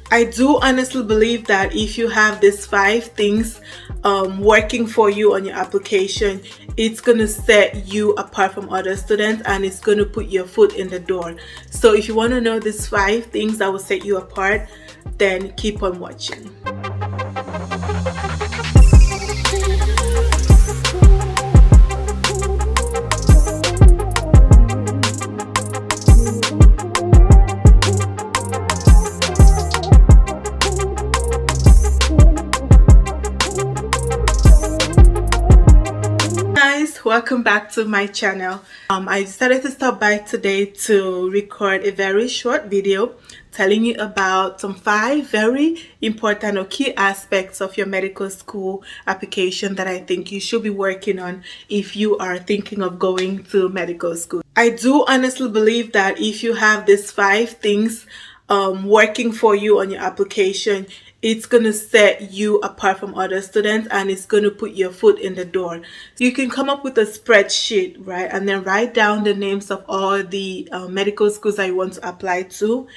I do honestly believe that if you have these five things working for you on your application, it's going to set you apart from other students and it's going to put your foot in the door. So if you want to know these five things that will set you apart, then keep on watching. Guys, welcome back to my channel. I decided to stop by today to record a very short video telling you about some five very important or key aspects of your medical school application that I think you should be working on if you are thinking of going to medical school. I do honestly believe that if you have these five things working for you on your application, it's going to set you apart from other students and it's going to put your foot in the door. You can come up with a spreadsheet, right? And then write down the names of all the medical schools that you want to apply to,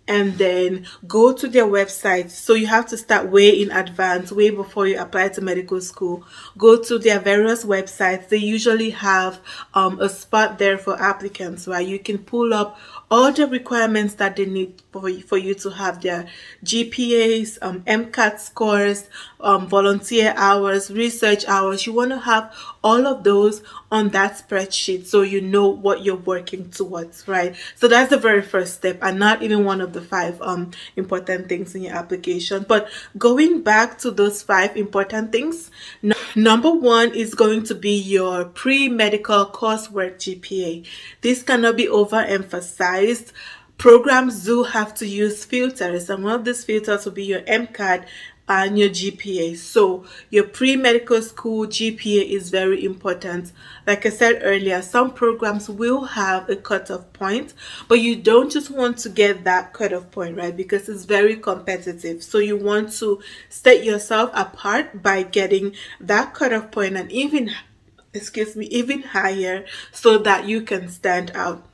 and then go to their website. So you have to start way in advance, way before you apply to medical school. Go to their various websites. They usually have a spot there for applicants, right? You can pull up all the requirements that they need for you to have their GPAs, MCAT scores, volunteer hours, research hours. You want to have all of those on that spreadsheet so you know what you're working towards, right? So that's the very first step, and not even one of the five important things in your application. But going back to those five important things, number one is going to be your pre-medical coursework GPA. This cannot be overemphasized. Programs do have to use filters, and one of these filters will be your MCAT and your GPA. So your pre-medical school GPA is very important. Like I said earlier, some programs will have a cutoff point, but you don't just want to get that cutoff point, right? Because it's very competitive. So you want to set yourself apart by getting that cutoff point and even higher so that you can stand out.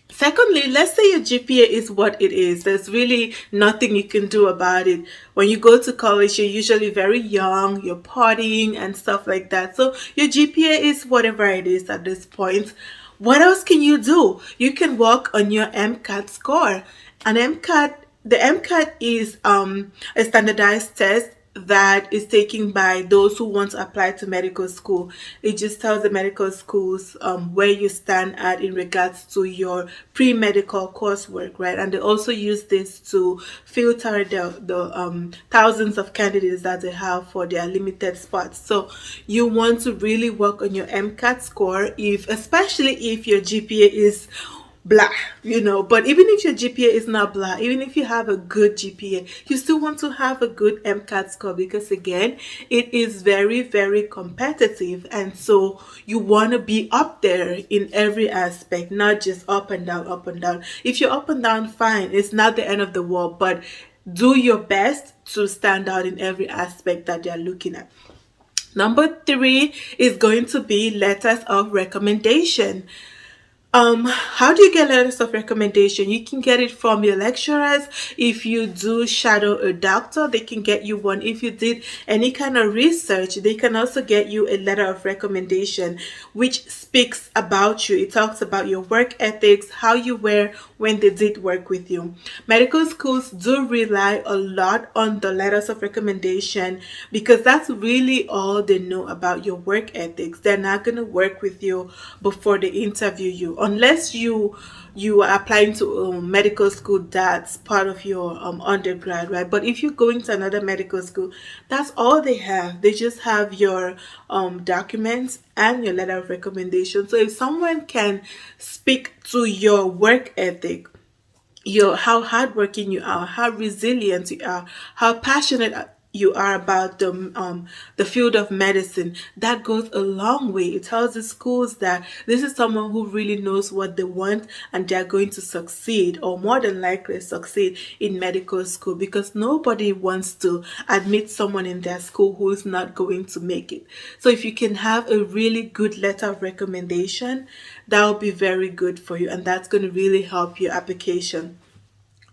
Secondly, let's say your GPA is what it is. There's really nothing you can do about it. When you go to college, you're usually very young, you're partying and stuff like that. So your GPA is whatever it is at this point. What else can you do? You can work on your MCAT score. The MCAT is a standardized test that is taken by those who want to apply to medical school. It just tells the medical schools where you stand at in regards to your pre-medical coursework, right? And they also use this to filter the thousands of candidates that they have for their limited spots. So you want to really work on your MCAT score, especially if your GPA is blah, but even if your GPA is not blah, even if you have a good GPA, you still want to have a good MCAT score, because again, it is very, very competitive, and so you want to be up there in every aspect, not just up and down, up and down. If you're up and down, fine, it's not the end of the world, but do your best to stand out in every aspect that they're looking at. Number three is going to be letters of recommendation. How do you get letters of recommendation? You can get it from your lecturers. If you do shadow a doctor, they can get you one. If you did any kind of research, they can also get you a letter of recommendation, which speaks about you. It talks about your work ethics, how you were when they did work with you. Medical schools do rely a lot on the letters of recommendation because that's really all they know about your work ethics. They're not going to work with you before they interview you, unless you are applying to medical school that's part of your undergrad, right? But if you're going to another medical school, that's all they have. They just have your documents and your letter of recommendation. So if someone can speak to your work ethic, how hardworking you are, how resilient you are, how passionate you are about the field of medicine, that goes a long way. It tells the schools that this is someone who really knows what they want and they're going to succeed, or more than likely succeed in medical school, because nobody wants to admit someone in their school who is not going to make it. So if you can have a really good letter of recommendation, that will be very good for you, and that's going to really help your application.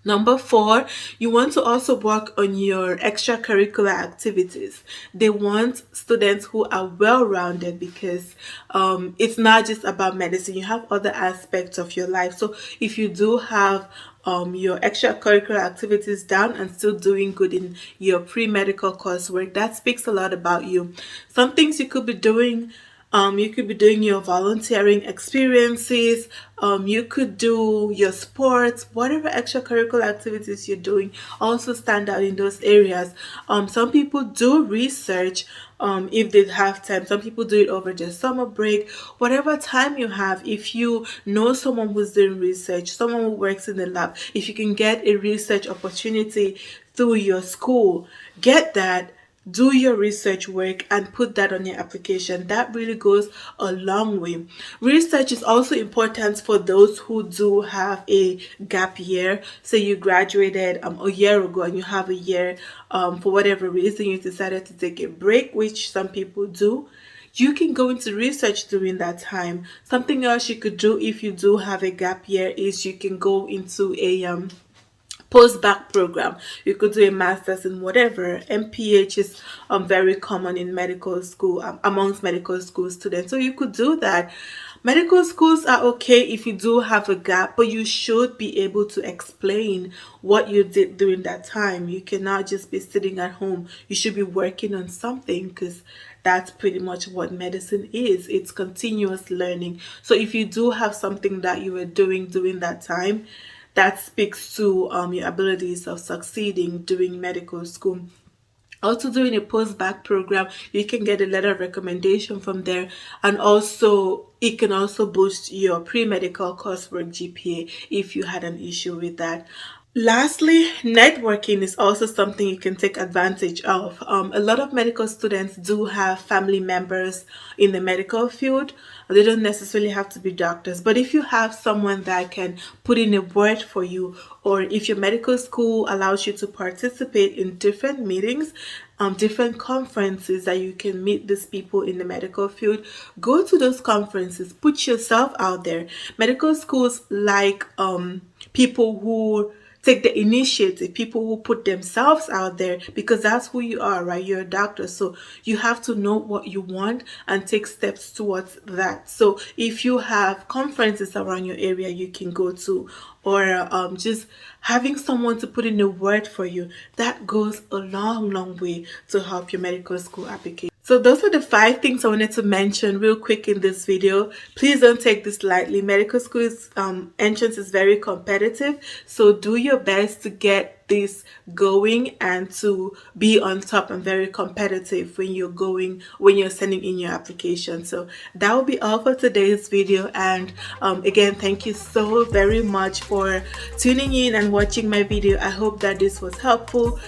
Number four, you want to also work on your extracurricular activities. They want students who are well rounded because it's not just about medicine, you have other aspects of your life. So if you do have your extracurricular activities down and still doing good in your pre medical coursework, that speaks a lot about you. Some things you could be doing, you could be doing your volunteering experiences. You could do your sports, whatever extracurricular activities you're doing. Also stand out in those areas. Some people do research if they have time. Some people do it over their summer break. Whatever time you have, if you know someone who's doing research, someone who works in the lab, if you can get a research opportunity through your school, get that, do your research work and put that on your application. That really goes a long way. Research is also important for those who do have a gap year. Say you graduated a year ago and you have a year, for whatever reason you decided to take a break, which some people do. You can go into research during that time. Something else you could do if you do have a gap year is you can go into a post-bac program. You could do a master's in whatever. MPH is very common in medical school, amongst medical school students, so you could do that. Medical schools are okay if you do have a gap, but you should be able to explain what you did during that time. You cannot just be sitting at home. You should be working on something, because that's pretty much what medicine is. It's continuous learning. So if you do have something that you were doing during that time, that speaks to your abilities of succeeding during medical school. Also, doing a post-bac program, you can get a letter of recommendation from there, and also it can also boost your pre-medical coursework GPA if you had an issue with that. Lastly, networking is also something you can take advantage of. A lot of medical students do have family members in the medical field. They don't necessarily have to be doctors, but if you have someone that can put in a word for you, or if your medical school allows you to participate in different meetings, different conferences that you can meet these people in the medical field, go to those conferences, put yourself out there. Medical schools like people who take the initiative, people who put themselves out there, because that's who you are, right? You're a doctor, so you have to know what you want and take steps towards that. So if you have conferences around your area you can go to, or just having someone to put in a word for you, that goes a long way to help your medical school application. So those are the 5 things I wanted to mention real quick in this video. Please don't take this lightly. Medical school's entrance is very competitive, so do your best to get this going and to be on top and very competitive when you're sending in your application. So that will be all for today's video, and again, thank you so very much for tuning in and watching my video. I hope that this was helpful.